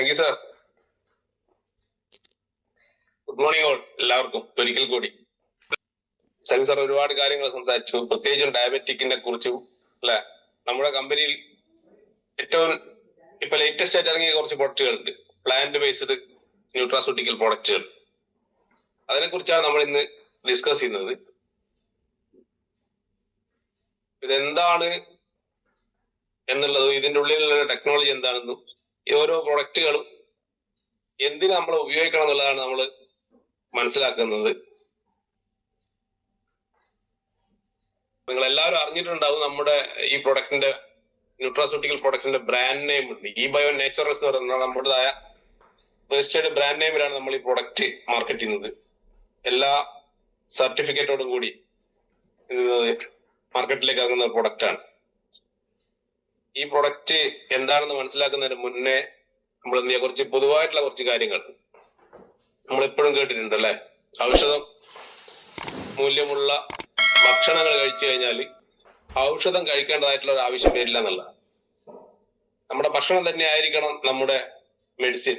Thank you sir. Good morning all. എല്ലാവർക്കും ഒരിക്കൽ കൂടി. സലീം സാർ ഒരുപാട് കാര്യങ്ങൾ സംസാരിച്ചു, പ്രത്യേകിച്ചും ഡയബറ്റിക്കിനെ കുറിച്ചും അല്ലെ. നമ്മുടെ കമ്പനിയിൽ ഏറ്റവും ഇപ്പൊ ലേറ്റസ്റ്റ് ആയിട്ട് ഇറങ്ങിയ കുറച്ച് പ്രൊഡക്റ്റുകൾ ഉണ്ട്, പ്ലാന്റ് ബേസ്ഡ് ന്യൂട്രാസ്യൂട്ടിക്കൽ പ്രൊഡക്റ്റുകൾ. അതിനെ കുറിച്ചാണ് നമ്മൾ ഇന്ന് ഡിസ്കസ് ചെയ്യുന്നത്. ഇതെന്താണ് എന്നുള്ളതും ഇതിന്റെ ഉള്ളിലുള്ള ടെക്നോളജി എന്താണെന്നും ഈ ഓരോ പ്രൊഡക്റ്റുകളും എന്തിനു നമ്മൾ ഉപയോഗിക്കണം എന്നുള്ളതാണ് നമ്മൾ മനസ്സിലാക്കുന്നത്. നിങ്ങൾ എല്ലാവരും അറിഞ്ഞിട്ടുണ്ടാവും, നമ്മുടെ ഈ പ്രൊഡക്റ്റിന്റെ ന്യൂട്രാസ്യൂട്ടിക്കൽ പ്രൊഡക്റ്റിന്റെ ബ്രാൻഡ് നെയിം ഉണ്ട്. ഈ ബയോ നേച്ചുറൽസ് എന്ന് പറയുന്ന നമ്മുടേതായ രജിസ്റ്റേർഡ് ബ്രാൻഡ് നെയിമിലാണ് നമ്മൾ ഈ പ്രൊഡക്റ്റ് മാർക്കറ്റ് ചെയ്യുന്നത്. എല്ലാ സർട്ടിഫിക്കറ്റോടും കൂടി മാർക്കറ്റിലേക്ക് ഇറങ്ങുന്ന ഒരു പ്രൊഡക്റ്റ് ആണ്. ഈ പ്രൊഡക്റ്റ് എന്താണെന്ന് മനസ്സിലാക്കുന്നതിന് മുന്നേ നമ്മൾ എന്ത് ചെയ്യുക, കുറച്ച് പൊതുവായിട്ടുള്ള കുറച്ച് കാര്യങ്ങൾ നമ്മൾ എപ്പോഴും കേട്ടിട്ടുണ്ട് അല്ലെ. ഔഷധം മൂല്യമുള്ള ഭക്ഷണങ്ങൾ കഴിച്ചു കഴിഞ്ഞാൽ ഔഷധം കഴിക്കേണ്ടതായിട്ടുള്ള ഒരു ആവശ്യം വരില്ല എന്നുള്ള. നമ്മുടെ ഭക്ഷണം തന്നെ ആയിരിക്കണം നമ്മുടെ മെഡിസിൻ.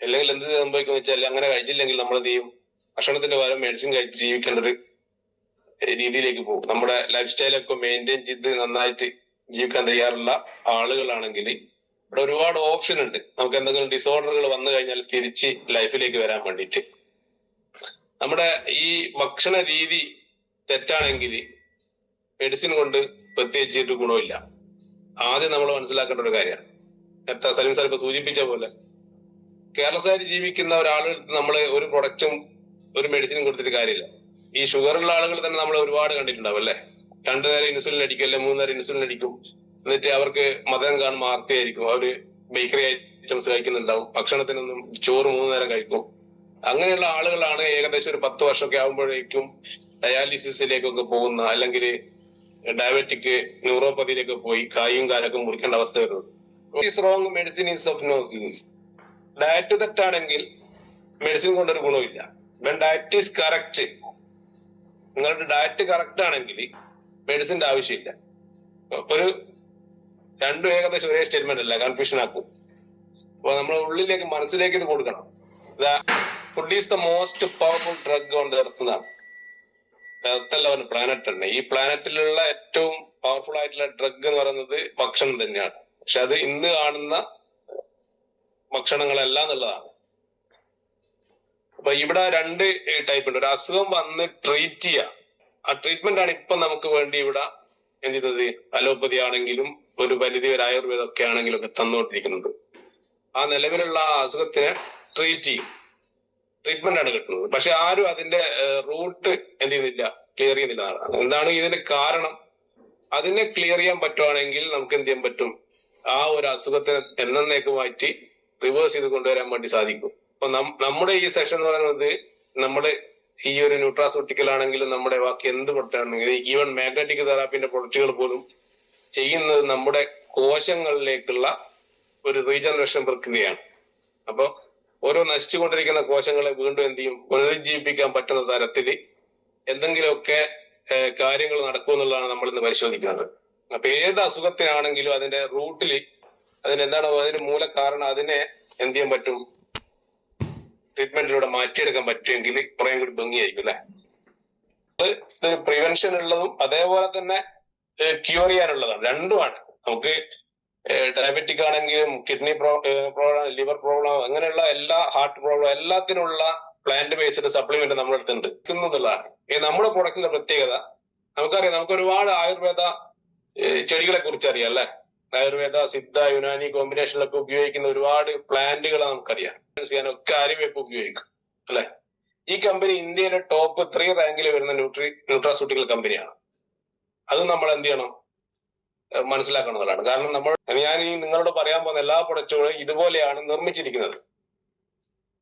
അല്ലെങ്കിൽ എന്ത് സംഭവിക്കുന്ന വെച്ചാൽ അങ്ങനെ കഴിച്ചില്ലെങ്കിൽ നമ്മൾ എന്ത് ചെയ്യും, ഭക്ഷണത്തിന്റെ പകരം മെഡിസിൻ കഴിച്ച് ജീവിക്കേണ്ട ഒരു രീതിയിലേക്ക് പോകും. നമ്മുടെ ലൈഫ് സ്റ്റൈലൊക്കെ മെയിൻറ്റെയിൻ ചെയ്ത് നന്നായിട്ട് ജീവിക്കാൻ തയ്യാറുള്ള ആളുകളാണെങ്കിൽ ഇവിടെ ഒരുപാട് ഓപ്ഷൻ ഉണ്ട്. നമുക്ക് എന്തെങ്കിലും ഡിസോർഡറുകൾ വന്നു കഴിഞ്ഞാൽ തിരിച്ച് ലൈഫിലേക്ക് വരാൻ വേണ്ടിയിട്ട്. നമ്മുടെ ഈ ഭക്ഷണ രീതി തെറ്റാണെങ്കിൽ മെഡിസിൻ കൊണ്ട് പ്രത്യേകിച്ചിട്ട് ഗുണമില്ല. ആദ്യം നമ്മൾ മനസ്സിലാക്കേണ്ട ഒരു കാര്യമാണ്. നേരത്തെ സലീം സാർ ഇപ്പൊ സൂചിപ്പിച്ച പോലെ കേരളസായിട്ട് ജീവിക്കുന്ന ഒരാളെടുത്ത് നമ്മൾ ഒരു പ്രൊഡക്റ്റും ഒരു മെഡിസിനും കൊടുത്തിട്ട് കാര്യമില്ല. ഈ ഷുഗറുള്ള ആളുകൾ തന്നെ നമ്മൾ ഒരുപാട് കണ്ടിട്ടുണ്ടാവും അല്ലെ. 2 നേരം ഇൻസുലിൻ അടിക്കും, അല്ലെ 3 നേരം ഇൻസുലിൻ അടിക്കും. എന്നിട്ട് അവർക്ക് മതം കാണുമ്പോൾ ആർത്തിയായിരിക്കും, അവര് ബേക്കറി ഐറ്റംസ് കഴിക്കുന്നുണ്ടാവും, ഭക്ഷണത്തിനൊന്നും ചോറ് 3 നേരം കഴിക്കും. അങ്ങനെയുള്ള ആളുകളാണ് ഏകദേശം ഒരു 10 വർഷമൊക്കെ ആകുമ്പോഴേക്കും ഡയാലിസിസിലേക്കൊക്കെ പോകുന്ന, അല്ലെങ്കിൽ ഡയബറ്റിക് ന്യൂറോപ്പതിയിലേക്ക് പോയി കായും കാലൊക്കെ മുറിക്കേണ്ട അവസ്ഥ വരുന്നത്. Wrong medicine is of no use. Diet തെറ്റാണെങ്കിൽ മെഡിസിൻ കൊണ്ടൊരു ഗുണമില്ല. ഡയറ്റ് ഈസ് കറക്റ്റ്, നിങ്ങളുടെ ഡയറ്റ് കറക്റ്റ് ആണെങ്കിൽ മെഡിസിന്റെ ആവശ്യമില്ല. ഒരു രണ്ടും ഏകദേശം ഒരേ സ്റ്റേറ്റ്മെന്റ് അല്ല, കൺഫ്യൂഷൻ ആക്കും. അപ്പൊ നമ്മൾ ഉള്ളിലേക്ക് മനസ്സിലേക്ക് ഇത് കൊടുക്കണം. Food is the most powerful drug on the earth എന്നാണ്. എർത്തല്ല ഒരു പ്ലാനറ്റ് തന്നെ. ഈ പ്ലാനറ്റിലുള്ള ഏറ്റവും പവർഫുൾ ആയിട്ടുള്ള ഡ്രഗ് എന്ന് പറയുന്നത് ഭക്ഷണം തന്നെയാണ്. പക്ഷെ അത് ഇന്ന് കാണുന്ന ഭക്ഷണങ്ങളല്ല എന്നുള്ളതാണ്. അപ്പൊ ഇവിടെ 2 ടൈപ്പ് ഉണ്ട്. ഒരു അസുഖം വന്ന് ട്രീറ്റ് ചെയ്യുക, ആ ട്രീറ്റ്മെന്റ് ആണ് ഇപ്പൊ നമുക്ക് വേണ്ടി ഇവിടെ എന്ത് ചെയ്യുന്നത്. അലോപ്പതി ആണെങ്കിലും ഒരു പരിധി വരെ ആയുർവേദം ഒക്കെ ആണെങ്കിലും ഒക്കെ തന്നുകൊണ്ടിരിക്കുന്നത്. ആ നിലവിലുള്ള ആ അസുഖത്തിനെ ട്രീറ്റ് ചെയ്യും, ട്രീറ്റ്മെന്റ് ആണ് കിട്ടുന്നത്. പക്ഷെ ആരും അതിന്റെ റൂട്ട് എന്ത് ചെയ്യുന്നില്ല, ക്ലിയർ ചെയ്യുന്നില്ല. എന്താണ് ഇതിന്റെ കാരണം? അതിനെ ക്ലിയർ ചെയ്യാൻ പറ്റുവാണെങ്കിൽ നമുക്ക് എന്ത് ചെയ്യാൻ പറ്റും, ആ ഒരു അസുഖത്തെ എന്നേക്ക് മാറ്റി റിവേഴ്സ് ചെയ്ത് കൊണ്ടുവരാൻ വേണ്ടി സാധിക്കും. അപ്പൊ നമ്മുടെ ഈ സെഷൻ എന്ന് പറയുന്നത്, നമ്മുടെ ഈ ഒരു ന്യൂട്രാസ്യൂട്ടിക്കൽ ആണെങ്കിലും നമ്മുടെ ബാക്കി എന്ത് പ്രൊഡക്റ്റ് ആണെങ്കിലും, ഈവൻ മാഗ്നറ്റിക് തെറാപ്പിന്റെ പ്രൊഡക്റ്റുകൾ പോലും ചെയ്യുന്നത് നമ്മുടെ കോശങ്ങളിലേക്കുള്ള ഒരു റീജനറേഷൻ പ്രക്രിയയാണ്. അപ്പൊ ഓരോ നശിച്ചുകൊണ്ടിരിക്കുന്ന കോശങ്ങളെ വീണ്ടും എന്ത് ചെയ്യും, പുനരുജ്ജീവിപ്പിക്കാൻ പറ്റുന്ന തരത്തിൽ എന്തെങ്കിലുമൊക്കെ കാര്യങ്ങൾ നടക്കുമെന്നുള്ളതാണ് നമ്മൾ ഇന്ന് പരിശോധിക്കുന്നത്. അപ്പൊ ഏത് അസുഖത്തിനാണെങ്കിലും അതിന്റെ റൂട്ടിൽ അതിനെന്താണോ അതിന് മൂലകാരണം, അതിനെ എന്ത് ചെയ്യാൻ പറ്റും, ട്രീറ്റ്മെന്റിലൂടെ മാറ്റിയെടുക്കാൻ പറ്റുമെങ്കിൽ കുറേ കൂടി ഭംഗിയായിരിക്കും അല്ലെ. ഇത് പ്രിവെൻഷൻ ഉള്ളതും അതേപോലെ തന്നെ ക്യൂർ ചെയ്യാനുള്ളതാണ്. രണ്ടുമാണ്. നമുക്ക് ഡയബറ്റിക് ആണെങ്കിലും കിഡ്നി പ്രോബ്ലം, ലിവർ പ്രോബ്ലം, അങ്ങനെയുള്ള എല്ലാ ഹാർട്ട് പ്രോബ്ലം എല്ലാത്തിനുള്ള പ്ലാന്റ് ബേസ്ഡ് സപ്ലിമെന്റ് നമ്മുടെ അടുത്തുണ്ട് എന്നുള്ളതാണ് ഈ നമ്മുടെ പ്രൊഡക്റ്റിന്റെ പ്രത്യേകത. നമുക്കറിയാം, നമുക്ക് ഒരുപാട് ആയുർവേദ ചെടികളെ കുറിച്ച് അറിയാം അല്ലെ. ആയുർവേദ, സിദ്ധ, യുനാനി കോമ്പിനേഷനിലൊക്കെ ഉപയോഗിക്കുന്ന ഒരുപാട് പ്ലാന്റുകൾ നമുക്കറിയാം. ചെയ്യാനൊക്കെ ആര്യവേപ്പ് ഉപയോഗിക്കും അല്ലെ. ഈ കമ്പനി ഇന്ത്യയിലെ ടോപ്പ് 3 റാങ്കിൽ വരുന്ന ന്യൂട്രാസ്യൂട്ടിക്കൽ കമ്പനിയാണ്. അത് നമ്മൾ എന്ത് ചെയ്യണം, മനസ്സിലാക്കണമെന്നുള്ളതാണ്. കാരണം ഞാൻ ഈ നിങ്ങളോട് പറയാൻ പോകുന്ന എല്ലാ പ്രൊഡക്റ്റുകളും ഇതുപോലെയാണ് നിർമ്മിച്ചിരിക്കുന്നത്.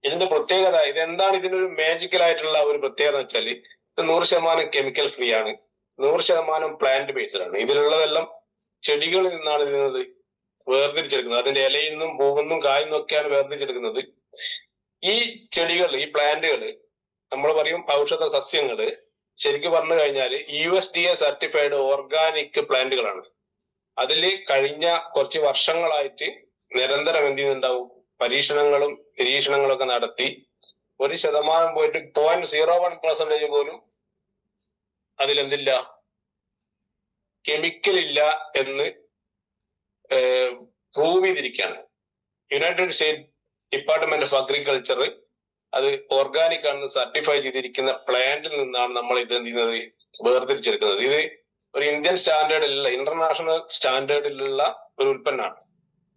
ഇതിന്റെ പ്രത്യേകത, ഇതെന്താണ് ഇതിനൊരു മാജിക്കൽ ആയിട്ടുള്ള ഒരു പ്രത്യേകത എന്ന് വെച്ചാൽ, ഇത് 100% കെമിക്കൽ ഫ്രീ ആണ്, 100% പ്ലാന്റ് ബേസ്ഡ് ആണ്. ഇതിലുള്ളതെല്ലാം ചെടികളിൽ നിന്നാണ് ഇതിനത് വേർതിരിച്ചെടുക്കുന്നത്. അതിന്റെ ഇലയിൽ നിന്നും പൂവിൽ നിന്നും കായിൽ നിന്നൊക്കെയാണ് വേർതിരിച്ചെടുക്കുന്നത്. ഈ ചെടികൾ, ഈ പ്ലാന്റുകൾ, നമ്മൾ പറയും ഔഷധ സസ്യങ്ങള്, ശരിക്കും പറഞ്ഞു കഴിഞ്ഞാൽ USDA സർട്ടിഫൈഡ് ഓർഗാനിക് പ്ലാന്റുകളാണ്. അതിൽ കഴിഞ്ഞ കുറച്ച് വർഷങ്ങളായിട്ട് നിരന്തരം എന്ത് ചെയ്യുന്നുണ്ടാവും, പരീക്ഷണങ്ങളും നിരീക്ഷണങ്ങളൊക്കെ നടത്തി 1% പോയിട്ട് 0.01% പോലും അതിലെന്തില്ല, കെമിക്കൽ ഇല്ല എന്ന് പ്രൂവ് ചെയ്തിരിക്കുകയാണ്. United state department of agriculture അത് ഓർഗാനിക് ആണെന്ന് സർട്ടിഫൈ ചെയ്തിരിക്കുന്ന പ്ലാന്റിൽ നിന്നാണ് നമ്മൾ ഇത് എന്ത് ചെയ്യുന്നത്, വേർതിരിച്ചെടുക്കുന്നത്. ഇത് ഒരു ഇന്ത്യൻ സ്റ്റാൻഡേർഡിലുള്ള, ഇന്റർനാഷണൽ സ്റ്റാൻഡേർഡിലുള്ള ഒരു ഉൽപ്പന്നമാണ്.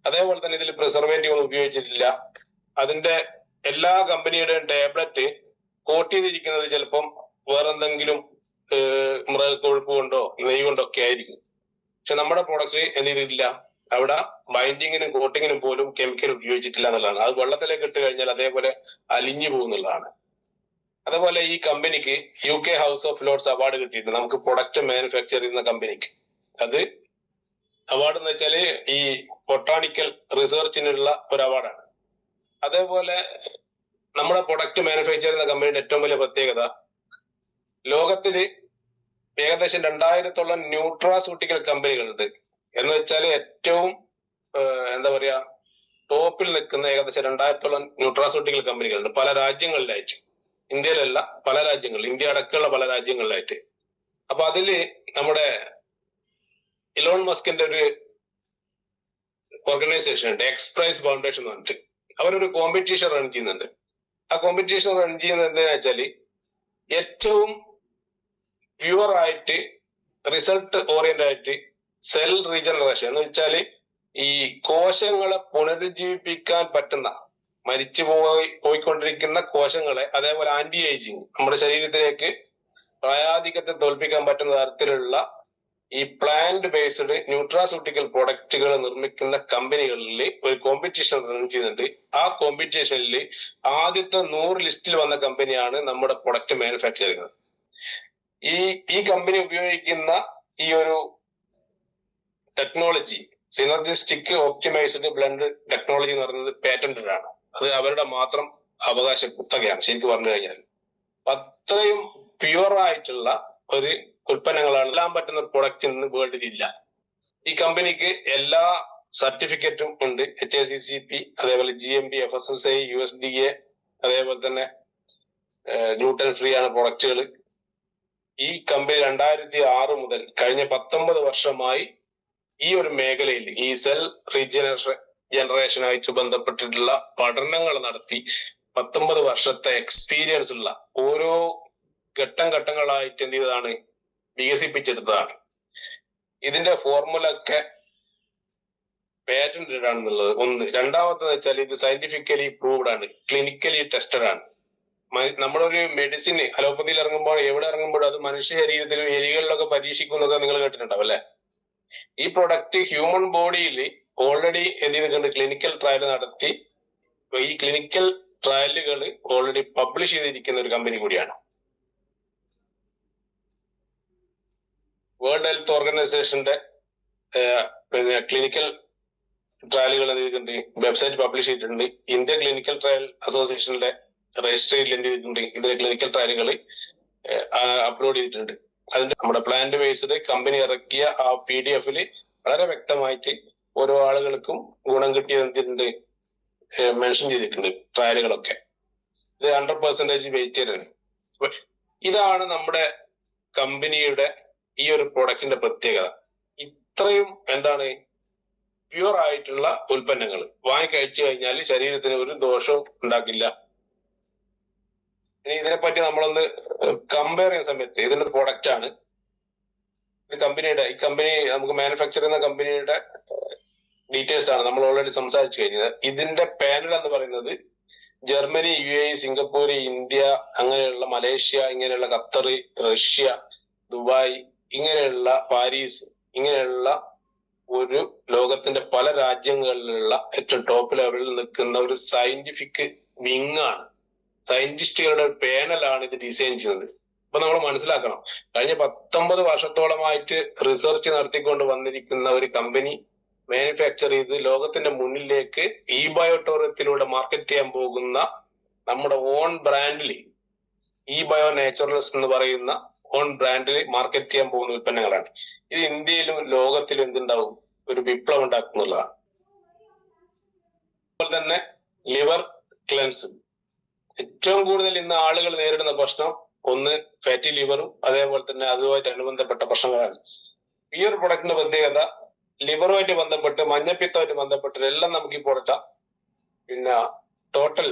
അതേപോലെ തന്നെ ഇതിൽ പ്രിസർവേറ്റീവ് ഒന്നും ഉപയോഗിച്ചിട്ടില്ല. അതിന്റെ എല്ലാ കമ്പനിയുടെയും ടാബ്ലറ്റ് കോട്ട് ചെയ്തിരിക്കുന്നത് ചിലപ്പം വേറെന്തെങ്കിലും മൃഗക്കൊഴുപ്പ് കൊണ്ടോ നെയ്യ് കൊണ്ടോ ഒക്കെ ആയിരിക്കും. പക്ഷെ നമ്മുടെ പ്രോഡക്റ്റ് എന്ത് ചെയ്തിട്ടില്ല, അവിടെ ബൈൻഡിങ്ങിനും കോട്ടിങ്ങിനും പോലും കെമിക്കൽ ഉപയോഗിച്ചിട്ടില്ല എന്നുള്ളതാണ്. അത് വെള്ളത്തിലേക്ക് ഇട്ട് കഴിഞ്ഞാൽ അതേപോലെ അലിഞ്ഞു പോകുന്നുള്ളതാണ്. അതേപോലെ ഈ കമ്പനിക്ക് UK house of Lord's award കിട്ടിയിട്ടുണ്ട്, നമുക്ക് പ്രൊഡക്റ്റ് മാനുഫാക്ചർ ചെയ്യുന്ന കമ്പനിക്ക്. അത് അവാർഡ് എന്ന് വെച്ചാല് ഈ ബൊട്ടാണിക്കൽ റിസർച്ചിനുള്ള ഒരു അവാർഡാണ്. അതേപോലെ നമ്മുടെ പ്രൊഡക്റ്റ് മാനുഫാക്ചർ ചെയ്യുന്ന കമ്പനിയുടെ ഏറ്റവും വലിയ പ്രത്യേകത, ലോകത്തില് ഏകദേശം 2000-ഓളം ന്യൂട്രാസ്യൂട്ടിക്കൽ കമ്പനികളുണ്ട്. എന്ന് വെച്ചാൽ ഏറ്റവും എന്താ പറയാ ടോപ്പിൽ നിൽക്കുന്ന ഏകദേശം 2000-ഓളം ന്യൂട്രാസ്യൂട്ടിക്കൽ കമ്പനികളുണ്ട് പല രാജ്യങ്ങളിലായിട്ട്. ഇന്ത്യയിലല്ല, പല രാജ്യങ്ങളിൽ, ഇന്ത്യ അടക്കമുള്ള പല രാജ്യങ്ങളിലായിട്ട്. അപ്പൊ അതില് നമ്മുടെ ഇലോൺ മസ്കിന്റെ ഒരു ഓർഗനൈസേഷൻ ഉണ്ട്, എക്സ്പ്രൈസ് ഫൗണ്ടേഷൻ എന്ന് പറഞ്ഞിട്ട്. അവരൊരു കോമ്പറ്റീഷൻ റൺ ചെയ്യുന്നുണ്ട്. ആ കോമ്പറ്റീഷൻ റൺ ചെയ്യുന്നത് എന്താണെന്ന് വെച്ചാല് ഏറ്റവും പ്യുവർ ആയിട്ട് റിസൾട്ട് ഓറിയന്റഡ് ആയിട്ട് സെൽ റീജനറേഷൻ എന്ന് വെച്ചാല് ഈ കോശങ്ങളെ പുനരുജ്ജീവിപ്പിക്കാൻ പറ്റുന്ന, മരിച്ചു പോയിക്കൊണ്ടിരിക്കുന്ന കോശങ്ങളെ, അതേപോലെ ആന്റി ഏജിങ്, നമ്മുടെ ശരീരത്തിലേക്ക് പ്രായാധിക്യത്തെ തോൽപ്പിക്കാൻ പറ്റുന്ന തരത്തിലുള്ള ഈ പ്ലാന്റ് ബേസ്ഡ് ന്യൂട്രാസ്യൂട്ടിക്കൽ പ്രൊഡക്റ്റുകൾ നിർമ്മിക്കുന്ന കമ്പനികളിൽ ഒരു കോമ്പറ്റീഷൻ റൺ ചെയ്യുന്നുണ്ട്. ആ കോമ്പറ്റീഷനിൽ ആദ്യത്തെ 100 ലിസ്റ്റിൽ വന്ന കമ്പനിയാണ് നമ്മുടെ പ്രൊഡക്റ്റ് മാനുഫാക്ചർ ചെയ്യുന്നത്. ഈ കമ്പനി ഉപയോഗിക്കുന്ന ഈ ഒരു technology, synergistic optimised blend technology എന്ന് പറയുന്നത് പേറ്റന്റഡ് ആണ്. അത് അവരുടെ മാത്രം അവകാശ കുത്തകയാണ് ശരിക്കും പറഞ്ഞു കഴിഞ്ഞാൽ. അത്രയും പ്യുവർ ആയിട്ടുള്ള ഒരു ഉൽപ്പന്നങ്ങളാണ്. എല്ലാം പറ്റുന്ന പ്രൊഡക്റ്റ് ഇന്ന് വേൾഡിൽ ഇല്ല. ഈ കമ്പനിക്ക് എല്ലാ സർട്ടിഫിക്കറ്റും ഉണ്ട്, HACCP, അതേപോലെ GMP, FSSAI, USDA, അതേപോലെ തന്നെ ഗ്ലൂട്ടൻ ഫ്രീ ആണ് പ്രൊഡക്റ്റുകൾ. ഈ കമ്പനി 2006 മുതൽ കഴിഞ്ഞ 19 വർഷമായി ഈ ഒരു മേഖലയിൽ ഈ സെൽ റീജനറേഷനായിട്ട് ബന്ധപ്പെട്ടിട്ടുള്ള പഠനങ്ങൾ നടത്തി 19 വർഷത്തെ എക്സ്പീരിയൻസ് ഉള്ള, ഓരോ ഘട്ടങ്ങളായിട്ട് എന്ത് ചെയ്തതാണ്, വികസിപ്പിച്ചെടുത്തതാണ്. ഇതിന്റെ ഫോർമുല ഒക്കെ പേറ്റന്റഡ് ആണെന്നുള്ളത് ഒന്ന്. രണ്ടാമത്തെന്ന് വെച്ചാൽ ഇത് സയന്റിഫിക്കലി പ്രൂവ്ഡ് ആണ്, ക്ലിനിക്കലി ടെസ്റ്റഡ് ആണ്. നമ്മളൊരു മെഡിസിൻ അലോപ്പതിയിൽ ഇറങ്ങുമ്പോൾ, എവിടെ ഇറങ്ങുമ്പോഴും അത് മനുഷ്യ ശരീരത്തിലും എലികളിലൊക്കെ പരീക്ഷിക്കുന്നതൊക്കെ നിങ്ങൾ കേട്ടിട്ടുണ്ടാവും അല്ലെ. ഈ പ്രൊഡക്റ്റ് ഹ്യൂമൻ ബോഡിയിൽ ഓൾറെഡി എന്ത് ചെയ്തിട്ടുണ്ട്, ക്ലിനിക്കൽ ട്രയൽ നടത്തി. ഈ ക്ലിനിക്കൽ ട്രയലുകൾ ഓൾറെഡി പബ്ലിഷ് ചെയ്തിരിക്കുന്ന ഒരു കമ്പനി കൂടിയാണ്. വേൾഡ് ഹെൽത്ത് ഓർഗനൈസേഷന്റെ പിന്നെ ക്ലിനിക്കൽ ട്രയലുകൾ എന്ത് ചെയ്തിട്ടുണ്ട്, വെബ്സൈറ്റ് പബ്ലിഷ് ചെയ്തിട്ടുണ്ട്. ഇന്ത്യ ക്ലിനിക്കൽ ട്രയൽ അസോസിയേഷന്റെ രജിസ്ട്രിയിൽ എന്ത് ചെയ്തിട്ടുണ്ട്, ഇതിന്റെ ക്ലിനിക്കൽ ട്രയലുകൾ അപ്ലോഡ് ചെയ്തിട്ടുണ്ട്. അതിന്റെ നമ്മുടെ പ്ലാന്റ് ബേസ്ഡ് കമ്പനി ഇറക്കിയ ആ PDF വളരെ വ്യക്തമായിട്ട് ഓരോ ആളുകൾക്കും ഗുണം കിട്ടിയത് എന്തിട്ടുണ്ട്, മെൻഷൻ ചെയ്തിട്ടുണ്ട് ട്രയലുകളൊക്കെ. ഇത് 100% വെയിറ്റഡ് ആണ്. ഇതാണ് നമ്മുടെ കമ്പനിയുടെ ഈ ഒരു പ്രൊഡക്റ്റിന്റെ പ്രത്യേകത. ഇത്രയും എന്താണ് പ്യുവർ ആയിട്ടുള്ള ഉൽപ്പന്നങ്ങൾ വാങ്ങി കഴിച്ചു കഴിഞ്ഞാൽ ശരീരത്തിന് ഒരു ദോഷവും ഉണ്ടാക്കില്ല. ഇനി ഇതിനെപ്പറ്റി നമ്മളൊന്ന് കമ്പയർ ചെയ്യുന്ന സമയത്ത് ഇതിന്റെ പ്രൊഡക്റ്റ് ആണ്, ഈ കമ്പനി നമുക്ക് മാനുഫാക്ചർ ചെയ്യുന്ന കമ്പനിയുടെ ഡീറ്റെയിൽസ് ആണ് നമ്മൾ ഓൾറെഡി സംസാരിച്ചു കഴിഞ്ഞത്. ഇതിന്റെ പാനൽ എന്ന് പറയുന്നത് ജർമ്മനി, UAE, സിംഗപ്പൂർ, ഇന്ത്യ, അങ്ങനെയുള്ള മലേഷ്യ, ഇങ്ങനെയുള്ള ഖത്തർ, റഷ്യ, ദുബായ്, ഇങ്ങനെയുള്ള പാരീസ്, ഇങ്ങനെയുള്ള ഒരു ലോകത്തിന്റെ പല രാജ്യങ്ങളിലുള്ള ഏറ്റവും ടോപ്പ് ലെവലിൽ നിൽക്കുന്ന ഒരു സയന്റിഫിക് വിങ് ആണ്, സയന്റിസ്റ്റുകളുടെ ഒരു പാനലാണ് ഇത് ഡിസൈൻ ചെയ്യുന്നത്. അപ്പൊ നമ്മൾ മനസ്സിലാക്കണം, കഴിഞ്ഞ 19 വർഷത്തോളമായിട്ട് റിസർച്ച് നടത്തിക്കൊണ്ട് വന്നിരിക്കുന്ന ഒരു കമ്പനി മാനുഫാക്ചർ ചെയ്ത് ലോകത്തിന്റെ മുന്നിലേക്ക് ബയോടോറിയത്തിലൂടെ മാർക്കറ്റ് ചെയ്യാൻ പോകുന്ന നമ്മുടെ ഓൺ ബ്രാൻഡിൽ, ബയോ നാച്ചുറൽസ് എന്ന് പറയുന്ന ഓൺ ബ്രാൻഡിൽ മാർക്കറ്റ് ചെയ്യാൻ പോകുന്ന ഉൽപ്പന്നങ്ങളാണ്. ഇത് ഇന്ത്യയിലും ലോകത്തിലും എന്തുണ്ടാവും, ഒരു വിപ്ലവം ഉണ്ടാക്കുന്നതാണ്. അതുപോലെ തന്നെ ലിവർ ക്ലെൻസ്. ഏറ്റവും കൂടുതൽ ഇന്ന് ആളുകൾ നേരിടുന്ന പ്രശ്നം ഒന്ന് ഫാറ്റി ലിവറും അതേപോലെ തന്നെ അതുമായിട്ട് അനുബന്ധപ്പെട്ട പ്രശ്നങ്ങളാണ്. ഈ ഒരു പ്രൊഡക്റ്റിന്റെ പ്രത്യേകത ലിവറുമായിട്ട് ബന്ധപ്പെട്ട് മഞ്ഞപ്പിത്തമായിട്ട് ബന്ധപ്പെട്ട് എല്ലാം നമുക്ക് ഇപ്പോൾ എടുക്കാം. പിന്നെ ടോട്ടൽ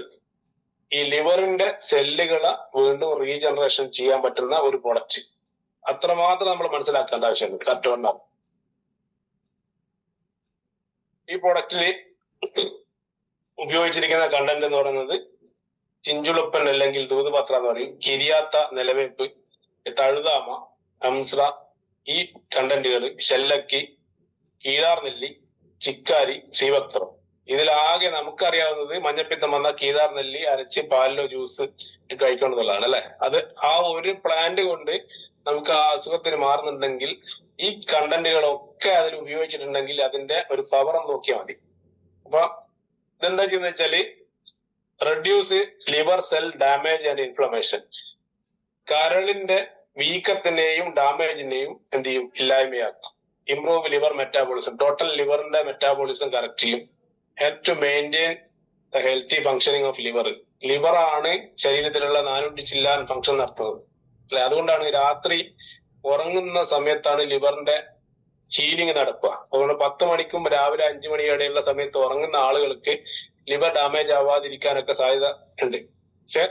ഈ ലിവറിന്റെ സെല്ലുകളെ വീണ്ടും റീജനറേഷൻ ചെയ്യാൻ പറ്റുന്ന ഒരു പ്രൊഡക്റ്റ്. അത്രമാത്രം നമ്മൾ മനസ്സിലാക്കേണ്ട ആവശ്യമുണ്ട്. കറക്റ്റ്. ഈ പ്രൊഡക്റ്റില് ഉപയോഗിച്ചിരിക്കുന്ന കണ്ടന്റ് എന്ന് പറയുന്നത് ചിഞ്ചുളുപ്പൻ അല്ലെങ്കിൽ ദൂതുപത്ര എന്ന് പറയും, കിരിയാത്ത, നിലവേപ്പ്, തഴുതാമ, ഹംസ്ര, ഈ കണ്ടന്റുകൾ, ഷെല്ലക്കി, കീഴാർനെല്ലി, ചിക്കാരി, സീവക്ത്രം. ഇതിലാകെ നമുക്കറിയാവുന്നത് മഞ്ഞപ്പിത്തം വന്ന കീഴാർനെല്ലി അരച്ച് പാലിലോ ജ്യൂസ് കഴിക്കണമെന്നുള്ളതാണ് അല്ലെ. അത് ആ ഒരു പ്ലാന്റ് കൊണ്ട് നമുക്ക് ആ അസുഖത്തിന് മാറുന്നുണ്ടെങ്കിൽ ഈ കണ്ടന്റുകളൊക്കെ അതിൽ ഉപയോഗിച്ചിട്ടുണ്ടെങ്കിൽ അതിന്റെ ഒരു പവർ നോക്കിയാൽ മതി. അപ്പൊ ഇതെന്താ ചെയ്യുന്ന വെച്ചാല് reduce liver cell damage and inflammation. കരളിന്റെ വീക്കത്തിനെയും ഡാമേജിനെയും എന്ത് ചെയ്യും? ഇല്ലായ്മയാക്കും. Improve liver metabolism. ടോട്ടൽ ലിവറിന്റെ മെറ്റാബോളിസം കറക്റ്റ് ചെയ്യും. Help to maintain the healthy functioning of liver. Liver ആണ് ശരീരത്തിലുള്ള 400 ചില്ലാൻ ഫംഗ്ഷൻ നടത്തുന്നത് അല്ലെ. അതുകൊണ്ടാണ് രാത്രി ഉറങ്ങുന്ന സമയത്താണ് ലിവറിന്റെ ഹീലിംഗ് നടക്കുക. അതുകൊണ്ട് 10 മണിക്കും രാവിലെ 5 മണി ഇടയിലുള്ള സമയത്ത് ഉറങ്ങുന്ന ആളുകൾക്ക് ലിവർ ഡാമേജ് ആവാതിരിക്കാനൊക്കെ സാധ്യത ഉണ്ട്. പക്ഷെ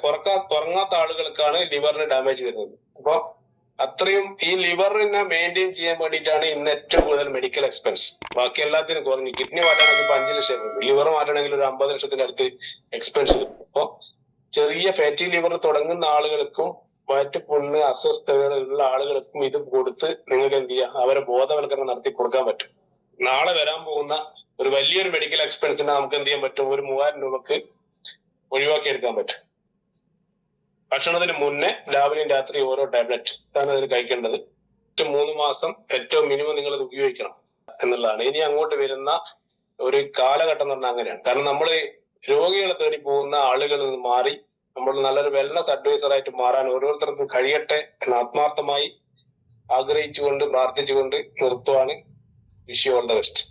ഉറങ്ങാത്ത ആളുകൾക്കാണ് ലിവറിന് ഡാമേജ് വരുന്നത്. അപ്പൊ അത്രയും ഈ ലിവറിനെ മെയിൻറ്റെയിൻ ചെയ്യാൻ വേണ്ടിയിട്ടാണ് ഇന്ന് ഏറ്റവും കൂടുതൽ മെഡിക്കൽ എക്സ്പെൻസ്. ബാക്കി എല്ലാത്തിനും കുറഞ്ഞു. കിഡ്നി മാറ്റണമെങ്കിൽ 5 ലക്ഷം രൂപ, ലിവർ മാറ്റണമെങ്കിൽ ഒരു 50 ലക്ഷത്തിന്റെ അടുത്ത് എക്സ്പെൻസ് വരും. അപ്പൊ ചെറിയ ഫാറ്റി ലിവർ തുടങ്ങുന്ന ആളുകൾക്കും വയറ്റുപുണ്ണ് അസ്വസ്ഥതകൾ ഉള്ള ആളുകൾക്കും ഇത് കൊടുത്ത് നിങ്ങൾക്ക് എന്ത് ചെയ്യാം? അവരെ ബോധവൽക്കരണം നടത്തി കൊടുക്കാൻ പറ്റും. നാളെ വരാൻ പോകുന്ന ഒരു വലിയൊരു മെഡിക്കൽ എക്സ്പെൻസിനെ നമുക്ക് എന്ത് ചെയ്യാൻ പറ്റും? ഒരു 3000 രൂപക്ക് ഒഴിവാക്കി എടുക്കാൻ പറ്റും. ഭക്ഷണത്തിന് മുന്നേ രാവിലെയും രാത്രി ഓരോ ടാബ്ലറ്റ് ആണ് അതിന് കഴിക്കേണ്ടത്. 3 മാസം ഏറ്റവും മിനിമം നിങ്ങൾ അത് ഉപയോഗിക്കണം എന്നുള്ളതാണ്. ഇനി അങ്ങോട്ട് വരുന്ന ഒരു കാലഘട്ടം എന്ന് പറഞ്ഞാൽ അങ്ങനെയാണ്. കാരണം നമ്മൾ രോഗികളെ തേടി പോകുന്ന ആളുകളിൽ നിന്ന് മാറി നമ്മൾ നല്ലൊരു വെൽനസ് അഡ്വൈസർ ആയിട്ട് മാറാൻ ഓരോരുത്തർക്കും കഴിയട്ടെ എന്ന് ആത്മാർത്ഥമായി ആഗ്രഹിച്ചുകൊണ്ട് പ്രാർത്ഥിച്ചുകൊണ്ട് നിർത്തുവാണ്. Wish you all the best.